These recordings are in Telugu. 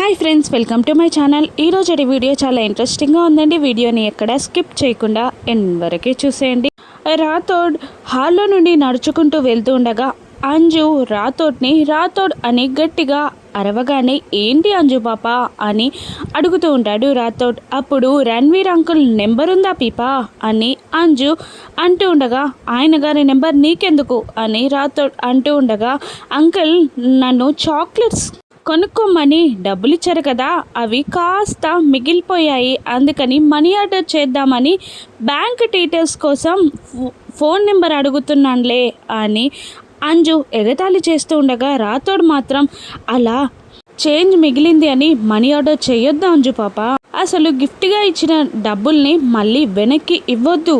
Hi friends, welcome to my channel. ఈరోజు వీడియో చాలా ఇంట్రెస్టింగ్గా ఉందండి. వీడియోని ఎక్కడ స్కిప్ చేయకుండా ఎండ్ వరకే చూసేయండి. రాథోడ్ హాల్లో నుండి నడుచుకుంటూ వెళ్తూ ఉండగా అంజు రాథోడ్ అని గట్టిగా అరవగానే ఏంటి అంజు పాప అని అడుగుతూ ఉంటాడు రాథోడ్. అప్పుడు రణ్వీర్ అంకుల్ నెంబర్ ఉందా పీపా అని అంజు అంటూ ఉండగా ఆయన గారి నెంబర్ నీకెందుకు అని రాథోడ్ అంటూ ఉండగా అంకుల్ నన్ను చాక్లెట్స్ కొనుక్కోమని డబ్బులు ఇచ్చారు కదా, అవి కాస్త మిగిలిపోయాయి, అందుకని మనీ ఆర్డర్ చేద్దామని బ్యాంక్ డీటెయిల్స్ కోసం ఫోన్ నెంబర్ అడుగుతున్నానులే అని అంజు ఎగతాళి చేస్తూ ఉండగా రాథోడ్ మాత్రం అలా చేంజ్ మిగిలింది అని మనీ ఆర్డర్ చేయొద్దు అంజు పాప, అసలు గిఫ్ట్గా ఇచ్చిన డబ్బుల్ని మళ్ళీ వెనక్కి ఇవ్వద్దు,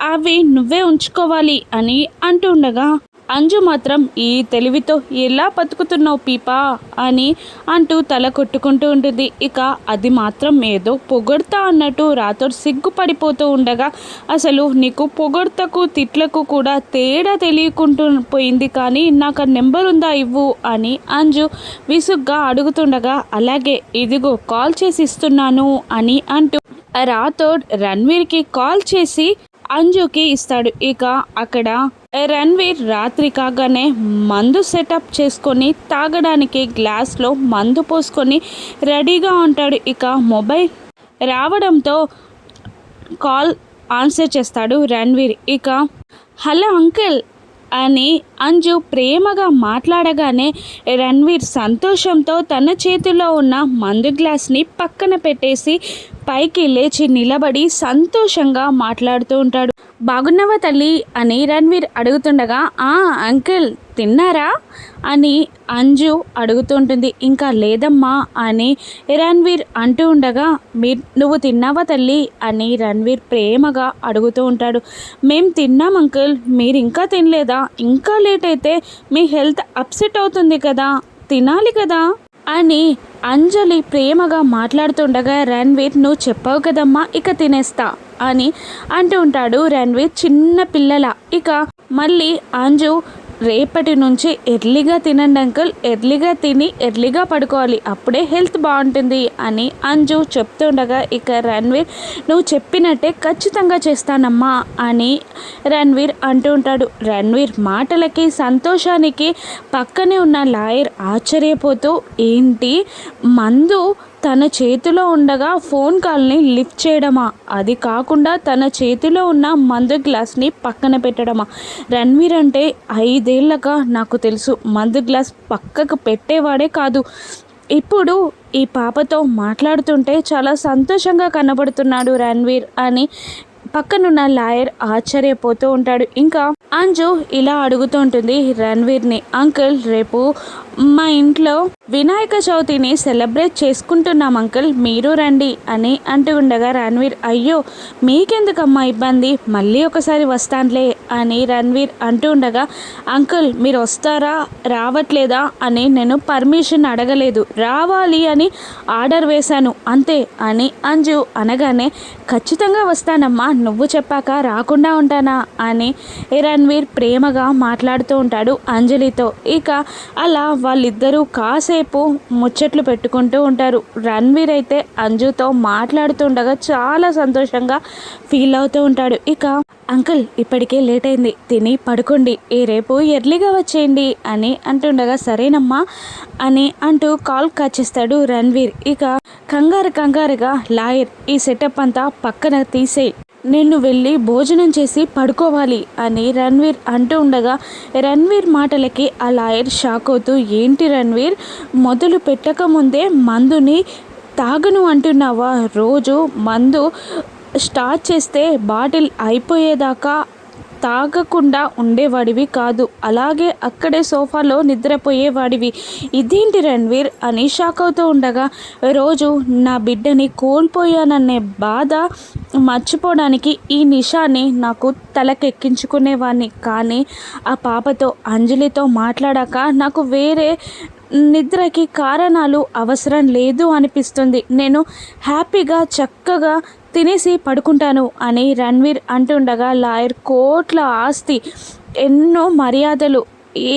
అవి నువ్వే ఉంచుకోవాలి అని అంటూ ఉండగా అంజు మాత్రం ఈ తెలివితో ఎలా బతుకుతున్నావు పీపా అని అంటూ తల కొట్టుకుంటూ ఉంటుంది. ఇక అది మాత్రం ఏదో పొగడ్తా అన్నట్టు రాథోడ్ సిగ్గుపడిపోతూ ఉండగా అసలు నీకు పొగడ్తకు తిట్లకు కూడా తేడా తెలియకుంటూ పోయింది, కానీ నాకు ఆ నెంబర్ ఉందా ఇవ్వు అని అంజు విసుగ్గా అడుగుతుండగా అలాగే ఇదిగో కాల్ చేసి ఇస్తున్నాను అని అంటూ రాథోడ్ రణ్వీర్కి కాల్ చేసి అంజుకి ఇస్తాడు. ఇక అక్కడ రణ్వీర్ రాత్రి కాగానే మందు సెటప్ చేసుకొని తాగడానికి గ్లాస్లో మందు పోసుకొని రెడీగా ఉంటాడు. ఇక మొబైల్ రావడంతో కాల్ ఆన్సర్ చేస్తాడు రణ్వీర్. ఇక హలో అంకుల్ అని అంజు ప్రేమగా మాట్లాడగానే రణ్వీర్ సంతోషంతో తన చేతిలో ఉన్న మందు గ్లాస్ని పక్కన పెట్టేసి పైకి లేచి నిలబడి సంతోషంగా మాట్లాడుతూ ఉంటాడు. బాగున్నావా తల్లి అని రణ్వీర్ అడుగుతుండగా అంకుల్ తిన్నారా అని అంజు అడుగుతుంటుంది. ఇంకా లేదమ్మా అని రణ్వీర్ అంటూ ఉండగా నువ్వు తిన్నావా తల్లి అని రణ్వీర్ ప్రేమగా అడుగుతూ ఉంటాడు. మేం తిన్నాం అంకుల్, మీరు ఇంకా తినలేదా? ఇంకా లేట్ అయితే మీ హెల్త్ అప్సెట్ అవుతుంది కదా, తినాలి కదా అని అంజలి ప్రేమగా మాట్లాడుతుండగా రణ్వీర్ నువ్వు చెప్పావు కదమ్మా ఇక తినేస్తా అని అంటూ ఉంటాడు రణ్వీర్ చిన్న పిల్లల. ఇక మళ్ళీ అంజు రేపటి నుంచి ఎర్లీగా తినండి అంకుల్, ఎర్లీగా తిని ఎర్లీగా పడుకోవాలి, అప్పుడే హెల్త్ బాగుంటుంది అని అంజు చెప్తుండగా ఇక రణ్వీర్ నువ్వు చెప్పినట్టే ఖచ్చితంగా చేస్తానమ్మా అని రణ్వీర్ అంటూ ఉంటాడు. రణ్వీర్ మాటలకి సంతోషానికి పక్కనే ఉన్న లాయర్ ఆశ్చర్యపోతూ ఏంటి మందు తన చేతిలో ఉండగా ఫోన్ కాల్ని లిఫ్ట్ చేయడమా, అది కాకుండా తన చేతిలో ఉన్న మందు గ్లాస్ని పక్కన పెట్టడమా? రణ్వీర్ అంటే 5 ఏళ్ళగా నాకు తెలుసు, మందు గ్లాస్ పక్కకు పెట్టేవాడే కాదు. ఇప్పుడు ఈ పాపతో మాట్లాడుతుంటే చాలా సంతోషంగా కనబడుతున్నాడు రణ్వీర్ అని పక్కనున్న లాయర్ ఆశ్చర్యపోతూ ఉంటాడు. ఇంకా అంజు ఇలా అడుగుతూ ఉంటుంది రణ్వీర్ని, అంకుల్ రేపు మా ఇంట్లో వినాయక చవితిని సెలబ్రేట్ చేసుకుంటున్నాం అంకుల్, మీరు రండి అని అంటూ ఉండగా రణ్వీర్ అయ్యో మీకెందుకమ్మా ఇబ్బంది, మళ్ళీ ఒకసారి వస్తానులే అని రణ్వీర్ అంటూ ఉండగా అంకుల్ మీరు వస్తారా రావట్లేదా అని నేను పర్మిషన్ అడగలేదు, రావాలి అని ఆర్డర్ వేశాను అంతే అని అంజు అనగానే ఖచ్చితంగా వస్తానమ్మా, నువ్వు చెప్పాక రాకుండా ఉంటానా అని రణ్వీర్ ప్రేమగా మాట్లాడుతూ ఉంటాడు అంజలితో. ఇక అలా వాళ్ళిద్దరూ కాసేపు ముచ్చట్లు పెట్టుకుంటూ ఉంటారు. రణ్వీర్ అయితే అంజుతో మాట్లాడుతుండగా చాలా సంతోషంగా ఫీల్ అవుతూ ఉంటాడు. ఇక అంకుల్ ఇప్పటికే లేట్ అయింది, తిని పడుకోండి, రేపు ఎర్లీగా వచ్చేయండి అని అంటుండగా సరేనమ్మా అని అంటూ కాల్ కట్ చేస్తాడు రణ్వీర్. ఇక కంగారుగా లాయర్ ఈ సెటప్ అంతా పక్కన తీసేయి, నేను వెళ్ళి భోజనం చేసి పడుకోవాలి అని రణ్వీర్ అంటూ ఉండగా రణ్వీర్ మాటలకి ఆ లాయర్ షాక్ అవుతూ ఏంటి రణ్వీర్ మొదలు పెట్టకముందే మందుని తాగను అంటున్నావా, రోజు మందు స్టార్ట్ చేస్తే బాటిల్ అయిపోయేదాకా తాగకుండా ఉండేవాడివి కాదు, అలాగే అక్కడే సోఫాలో నిద్రపోయేవాడివి, ఇదేంటి రణ్వీర్ అని షాక్ అవుతూ ఉండగా రోజు నా బిడ్డని కోల్పోయాననే బాధ మర్చిపోవడానికి ఈ నిషాని నాకు తలకెక్కించుకునేవాడిని, కానీ ఆ పాపతో అంజలితో మాట్లాడాక నాకు వేరే నిద్రకి కారణాలు అవసరం లేదు అనిపిస్తుంది, నేను హ్యాపీగా చక్కగా తినేసి పడుకుంటాను అని రణ్వీర్ అంటుండగా లాయర్ కోట్ల ఆస్తి, ఎన్నో మర్యాదలు,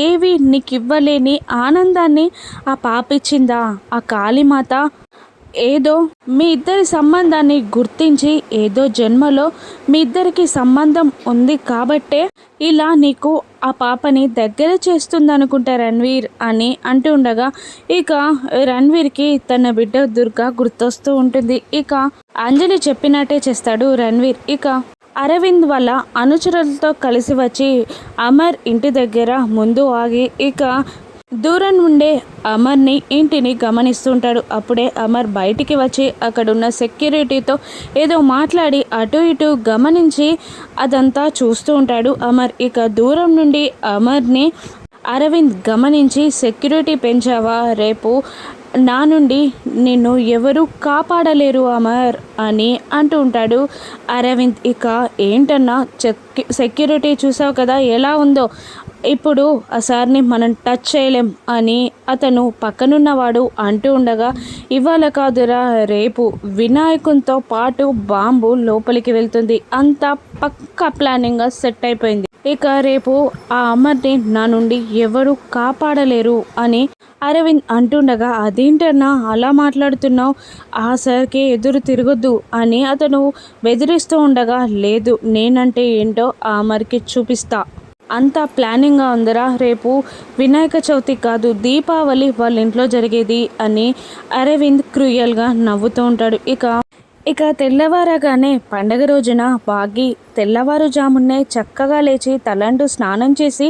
ఏవి నీకు ఇవ్వలేని ఆనందాన్ని ఆ పాప ఇచ్చిందా? ఆ కాళీమాత ఏదో మీ ఇద్దరి సంబంధాన్ని గుర్తించి ఏదో జన్మలో మీ ఇద్దరికి సంబంధం ఉంది కాబట్టే ఇలా నీకు ఆ పాపని దగ్గర చేస్తుందనుకుంటా రణ్వీర్ అని అంటూ ఉండగా ఇక రణ్వీర్కి తన బిడ్డ దుర్గా గుర్తొస్తూ ఉంటుంది. ఇక అంజలి చెప్పినట్టే చేస్తాడు రణ్వీర్. ఇక అరవింద్ వాళ్ళ అనుచరులతో కలిసి వచ్చి అమర్ ఇంటి దగ్గర ముందు ఆగి ఇక దూరం నుండే అమర్ని ఇంటిని గమనిస్తుంటాడు. అప్పుడే అమర్ బయటికి వచ్చి అక్కడున్న సెక్యూరిటీతో ఏదో మాట్లాడి అటు ఇటు గమనించి అదంతా చూస్తూ ఉంటాడు అమర్. ఇక దూరం నుండి అమర్ని అరవింద్ గమనించి సెక్యూరిటీ పెంచావా? రేపు నా నుండి నిన్ను ఎవరు కాపాడలేరు అమర్ అని అంటూ ఉంటాడు అరవింద్. ఇక ఏంటన్నా సెక్యూరిటీ చూసావు కదా ఎలా ఉందో, ఇప్పుడు ఆ సార్ని మనం టచ్ చేయలేం అని అతను పక్కనున్నవాడు అంటూ ఉండగా ఇవాళ కాదురా రేపు వినాయకునితో పాటు బాంబు లోపలికి వెళ్తుంది. అంతా పక్కా ప్లానింగ్గా సెట్ అయిపోయింది. ఇక రేపు ఆ అమర్ని నా నుండి ఎవరు కాపాడలేరు అని అరవింద్ అంటుండగా అదేంటన్నా అలా మాట్లాడుతున్నావు, ఆ సార్కి ఎదురు తిరగొద్దు అని అతను బెదిరిస్తూ ఉండగా లేదు నేనంటే ఏంటో ఆ అమర్కి చూపిస్తా, అంతా ప్లానింగ్గా ఉందరా, రేపు వినాయక చవితి కాదు దీపావళి వాళ్ళ ఇంట్లో జరిగేది అని అరవింద్ క్రూయల్గా నవ్వుతూ ఉంటాడు. ఇక తెల్లవారగానే పండగ రోజున బాగి తెల్లవారుజామునే చక్కగా లేచి తలంటూ స్నానం చేసి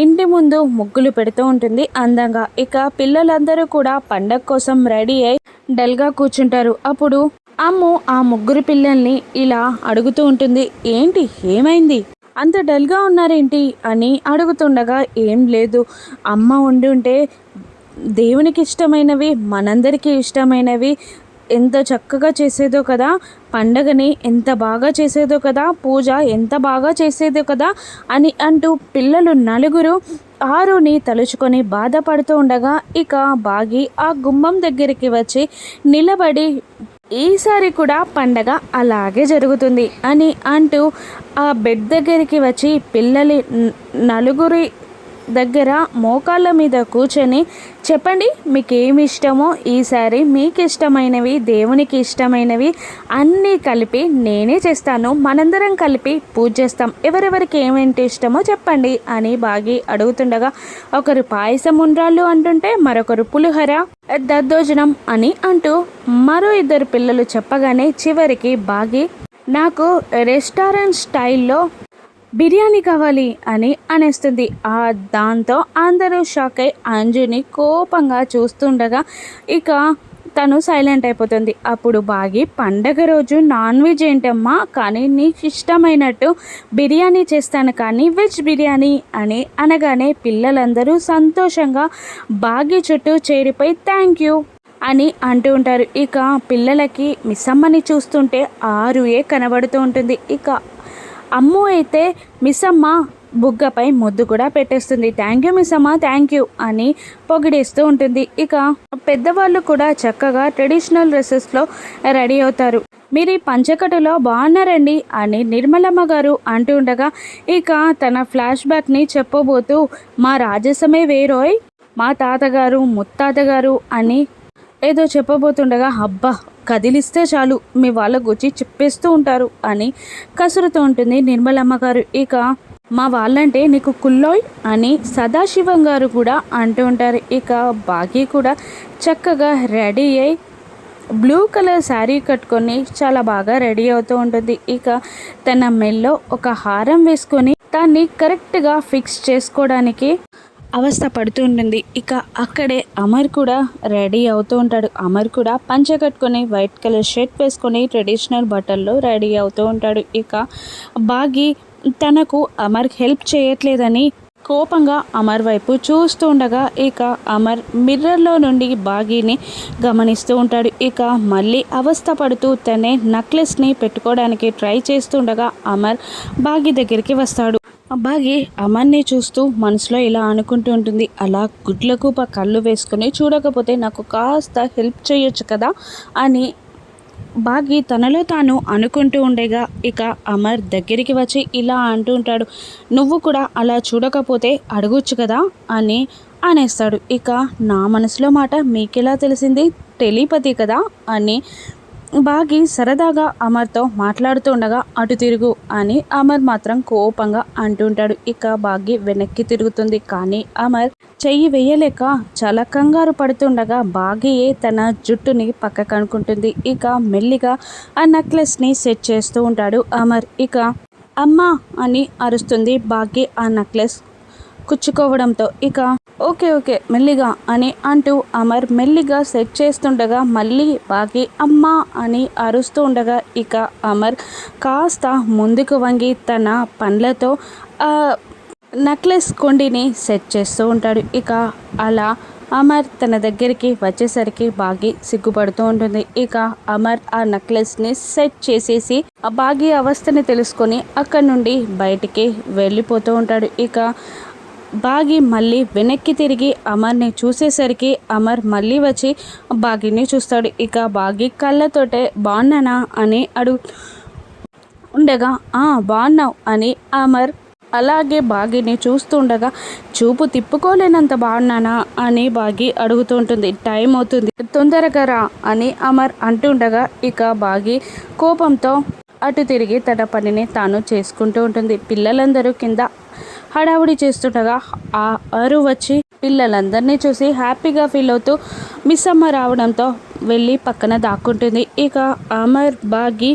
ఇంటి ముందు ముగ్గులు పెడుతూ ఉంటుంది అందంగా. ఇక పిల్లలందరూ కూడా పండగ కోసం రెడీ అయి డల్గా కూర్చుంటారు. అప్పుడు అమ్ము ఆ ముగ్గురు పిల్లల్ని ఇలా అడుగుతూ ఉంటుంది, ఏంటి ఏమైంది అంత డల్గా ఉన్నారేంటి అని అడుగుతుండగా ఏం లేదు అమ్మ ఉంటే దేవునికి ఇష్టమైనవి మనందరికీ ఇష్టమైనవి ఎంత చక్కగా చేసేదో కదా, పండగని ఎంత బాగా చేసేదో కదా, పూజ ఎంత బాగా చేసేదో కదా అని అంటూ పిల్లలు నలుగురు ఆరుని తలుచుకొని బాధపడుతూ ఉండగా ఇక బాగి ఆ గుమ్మం దగ్గరికి వచ్చి నిలబడి ఈసారి కూడా పండగ అలాగే జరుగుతుంది అని అంటూ ఆ బెడ్ దగ్గరికి వచ్చి పిల్లలి నలుగురి దగ్గర మోకాళ్ళ మీద కూర్చొని చెప్పండి మీకు ఏమి ఇష్టమో ఈసారి మీకు ఇష్టమైనవి దేవునికి ఇష్టమైనవి అన్నీ కలిపి నేనే చేస్తాను, మనందరం కలిపి పూజ చేస్తాం, ఎవరెవరికి ఏమేంటి ఇష్టమో చెప్పండి అని బాగి అడుగుతుండగా ఒకరు పాయసం ఉండ్రాళ్ళు అంటుంటే మరొకరు పులిహోర దద్దోజనం అని అంటూ మరో ఇద్దరు పిల్లలు చెప్పగానే చివరికి బాగి నాకు రెస్టారెంట్ స్టైల్లో బిర్యానీ కావాలి అని అనేస్తుంది. దాంతో అందరూ షాక్ అయి అంజుని కోపంగా చూస్తుండగా ఇక తను సైలెంట్ అయిపోతుంది. అప్పుడు బాగి పండగ రోజు నాన్ వెజ్ ఏంటమ్మా, కానీ నీకు ఇష్టమైనట్టు బిర్యానీ చేస్తాను కానీ వెజ్ బిర్యానీ అని అనగానే పిల్లలందరూ సంతోషంగా బాగి చుట్టూ చేరిపోయి థ్యాంక్ యూ అని అంటూ ఉంటారు. ఇక పిల్లలకి మిస్సమ్మని చూస్తుంటే ఆరుయే కనబడుతూ ఉంటుంది. ఇక అమ్ము అయితే మిస్సమ్మ బుగ్గపై ముద్దు కూడా పెట్టేస్తుంది. Thank you Missamma thank you అని పొగిడేస్తూ ఉంటుంది. ఇక పెద్దవాళ్ళు కూడా చక్కగా ట్రెడిషనల్ డ్రెస్సెస్లో రెడీ అవుతారు. మీరు ఈ పంచకట్టులో బాగున్నారండి అని నిర్మలమ్మ గారు అంటూ ఉండగా ఇక తన ఫ్లాష్ బ్యాక్ని చెప్పబోతూ మా రాజసమే వేరోయ్, మా తాతగారు ముత్తాతగారు అని ఏదో చెప్పబోతుండగా అబ్బా కదిలిస్తే చాలు మీ వాళ్ళ గురించి చెప్పేస్తూ ఉంటారు అని కసురుతూ ఉంటుంది నిర్మలమ్మ గారు. ఇక మా వాళ్ళంటే నీకు కుల్లోయ్ అని సదాశివం గారు కూడా అంటూ ఉంటారు. ఇక బాగి కూడా చక్కగా రెడీ అయి బ్లూ కలర్ శారీ కట్టుకొని చాలా బాగా రెడీ అవుతూ ఉంటుంది. ఇక తన మెల్లో ఒక హారం వేసుకొని దాన్ని కరెక్ట్గా ఫిక్స్ చేసుకోవడానికి అవస్థ పడుతూ ఉంటుంది. ఇక అక్కడే అమర్ కూడా రెడీ అవుతూ ఉంటాడు. అమర్ కూడా పంచ కట్టుకొని వైట్ కలర్ షర్ట్ వేసుకొని ట్రెడిషనల్ బట్టల్లో రెడీ అవుతూ ఉంటాడు. ఇక బాగి తనకు అమర్ హెల్ప్ చేయట్లేదని కోపంగా అమర్ వైపు చూస్తూ ఉండగా ఇక అమర్ మిర్రర్లో నుండి బాగీని గమనిస్తూ ఉంటాడు. ఇక మళ్ళీ అవస్థ పడుతూ తనే నెక్లెస్ని పెట్టుకోవడానికి ట్రై చేస్తుండగా అమర్ బాగి దగ్గరికి వస్తాడు. బాగి అమర్ని చూస్తూ మనసులో ఇలా అనుకుంటూ ఉంటుంది, అలా గుడ్లకు కళ్ళు వేసుకొని చూడకపోతే నాకు కాస్త హెల్ప్ చేయొచ్చు కదా అని బాగి తనలో తాను అనుకుంటూ ఉండగా ఇక అమర్ దగ్గరికి వచ్చి ఇలా అంటూ ఉంటాడు, నువ్వు కూడా అలా చూడకపోతే అడగొచ్చు కదా అని అనేస్తాడు. ఇక నా మనసులో మాట మీకెలా తెలిసింది, టెలిపతి కదా అని బాగి సరదాగా అమర్తో మాట్లాడుతూ ఉండగా అటు తిరుగు అని అమర్ మాత్రం కోపంగా అంటుంటాడు. ఇక బాగి వెనక్కి తిరుగుతుంది, కానీ అమర్ చెయ్యి వేయలేక చాలా కంగారు పడుతుండగా బాగియే తన జుట్టుని పక్కకు అనుకుంటుంది. ఇక మెల్లిగా ఆ నెక్లెస్ని సెట్ చేస్తూ ఉంటాడు అమర్. ఇక అమ్మా అని అరుస్తుంది బాగి ఆ నెక్లెస్ కుచ్చుకోవడంతో. ఇక ఓకే ఓకే మెల్లిగా అని అంటూ అమర్ మెల్లిగా సెట్ చేస్తుండగా మళ్ళీ బాగి అమ్మా అని అరుస్తూ ఉండగా ఇక అమర్ కాస్త ముందుకు వంగి తన పండ్లతో నెక్లెస్ కొండిని సెట్ చేస్తూ ఉంటాడు. ఇక అలా అమర్ తన దగ్గరికి వచ్చేసరికి బాగి సిగ్గుపడుతూ ఉంటుంది. ఇక అమర్ ఆ నెక్లెస్ని సెట్ చేసేసి ఆ బాగి అవస్థని తెలుసుకొని అక్కడి నుండి బయటికి వెళ్ళిపోతూ ఉంటాడు. ఇక బాగి మళ్ళీ వెనక్కి తిరిగి అమర్ని చూసేసరికి అమర్ మళ్ళీ వచ్చి బాగిని చూస్తాడు. ఇక బాగి కళ్ళతోటే బాగున్నానా అని ఉండగా బాగున్నావు అని అమర్ అలాగే బాగిని చూస్తూ ఉండగా చూపు తిప్పుకోలేనంత బాగున్నానా అని బాగి అడుగుతూ ఉంటుంది. టైం అవుతుంది తొందరగా రా అని అమర్ అంటుండగా ఇక బాగి కోపంతో అటు తిరిగి తన పనిని తాను చేసుకుంటూ ఉంటుంది. పిల్లలందరూ కింద హడావుడి చేస్తుండగా ఆ అరు వచ్చి పిల్లలందరినీ చూసి హ్యాపీగా ఫీల్ అవుతూ మిస్ అమ్మ రావడంతో వెళ్ళి పక్కన దాక్కుంటుంది. ఇక అమర్ బాగి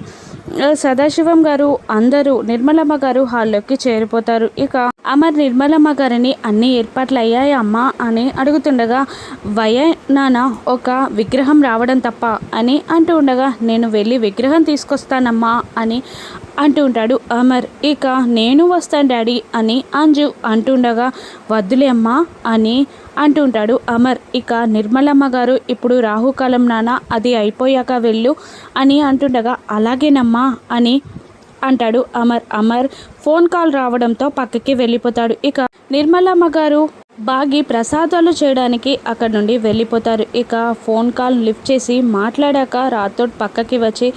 సదాశివం గారు అందరూ నిర్మలమ్మ గారు హాల్లోకి చేరిపోతారు. ఇక అమర్ నిర్మలమ్మ గారిని అన్ని ఏర్పాట్లు అయ్యాయి అమ్మా అని అడుగుతుండగా నాన్న ఒక విగ్రహం రావడం తప్ప అని అంటూ ఉండగా నేను వెళ్ళి విగ్రహం తీసుకొస్తానమ్మా అని అంటూ ఉంటాడు అమర్. ఇక నేను వస్తాను డాడీ అని అంజు అంటుండగా వద్దులే అమ్మా అని అంటుంటాడు అమర్. ఇక నిర్మలమ్మ గారు ఇప్పుడు రాహుకాలం నాన్న, అది అయిపోయాక వెళ్ళు అని అంటుండగా అలాగేనమ్మా అని అంటాడు అమర్. అమర్ ఫోన్ కాల్ రావడంతో పక్కకి వెళ్ళిపోతాడు. ఇక నిర్మలమ్మ గారు బాగి ప్రసాదాలు చేయడానికి అక్కడ నుండి వెళ్ళిపోతారు. ఇక ఫోన్ కాల్ లిఫ్ట్ చేసి మాట్లాడాక రాథోడ్ పక్కకి వచ్చి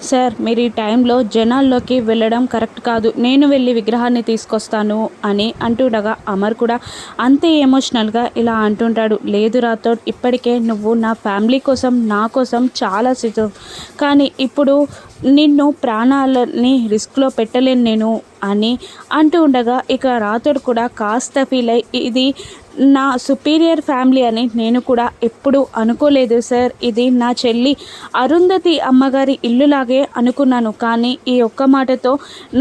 సార్ మీరు ఈ టైంలో జనాల్లోకి వెళ్ళడం కరెక్ట్ కాదు, నేను వెళ్ళి విగ్రహాన్ని తీసుకొస్తాను అని అంటుండగా అమర్ కూడా అంతే ఎమోషనల్గా ఇలా అంటుంటాడు. లేదు రాథోడ్, ఇప్పటికే నువ్వు నా ఫ్యామిలీ కోసం నా కోసం చాలా కానీ ఇప్పుడు నిన్ను ప్రాణాలని రిస్క్లో పెట్టలేను నేను అని అంటూ ఉండగా ఇక రాథోడ్ కూడా కాస్త ఫీల్ అయ్యి ఇది నా సుపీరియర్ ఫ్యామిలీ అని నేను కూడా ఎప్పుడు అనుకోలేదు సార్, ఇది నా చెల్లి అరుంధతి అమ్మగారి ఇల్లులాగే అనుకున్నాను, కానీ ఈ ఒక్క మాటతో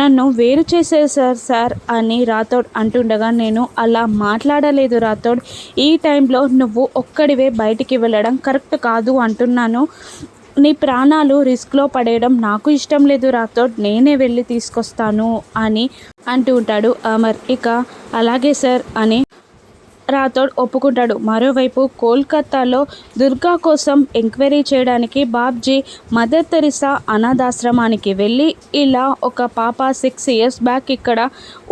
నన్ను వేరు చేసేసారు సార్ అని రాథోడ్ అంటుండగా నేను అలా మాట్లాడలేదు రాథోడ్, ఈ టైంలో నువ్వు ఒక్కడివే బయటికి వెళ్ళడం కరెక్ట్ కాదు అంటున్నాను, నీ ప్రాణాలు రిస్క్లో పడేయడం నాకు ఇష్టం లేదు రాథోడ్, నేనే వెళ్ళి తీసుకొస్తాను అని అంటూ ఉంటాడు అమర్. ఇక అలాగే సార్ అని రాథోడ్ ఒప్పుకుంటాడు. మరోవైపు కోల్కతాలో దుర్గా కోసం ఎంక్వైరీ చేయడానికి బాబ్జీ మదర్ తెరిసా అనాథాశ్రమానికి వెళ్ళి ఇలా ఒక పాప 6 years బ్యాక్ ఇక్కడ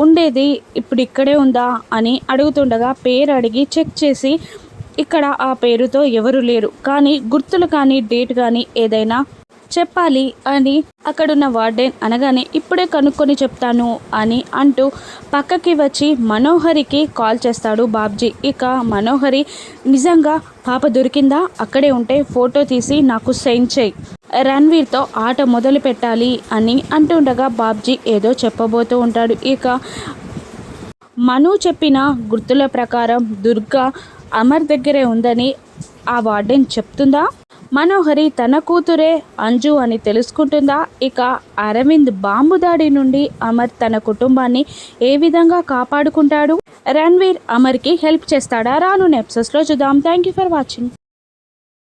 ఉండేది, ఇప్పుడు ఇక్కడే ఉందా అని అడుగుతుండగా పేరు అడిగి చెక్ చేసి ఇక్కడ ఆ పేరుతో ఎవరు లేరు, కానీ గుర్తులు కానీ డేట్ కానీ ఏదైనా చెప్పాలి అని అక్కడున్న వార్డెన్ అనగానే ఇప్పుడే కనుక్కొని చెప్తాను అని అంటూ పక్కకి వచ్చి మనోహరికి కాల్ చేస్తాడు బాబ్జీ. ఇక మనోహరి నిజంగా పాప దొరికిందా, అక్కడే ఉంటే ఫోటో తీసి నాకు సెండ్ చేయి, రణ్వీర్తో ఆట మొదలు పెట్టాలి అని అంటుండగా బాబ్జీ ఏదో చెప్పబోతూ ఉంటాడు. ఇక మను చెప్పిన గుర్తుల ప్రకారం దుర్గా అమర్ దగ్గరే ఉందని ఆ వార్డెన్ చెప్తుందా, మనోహరి తన కూతురే అంజు అని తెలుసుకుంటుందా, ఇక అరవింద్ బాంబు దాడి నుండి అమర్ తన కుటుంబాన్ని ఏ విధంగా కాపాడుకుంటాడు, రణ్వీర్ అమర్కి హెల్ప్ చేస్తాడా, రాను ఎపిసోడ్స్లో చూద్దాం. Thank you for watching.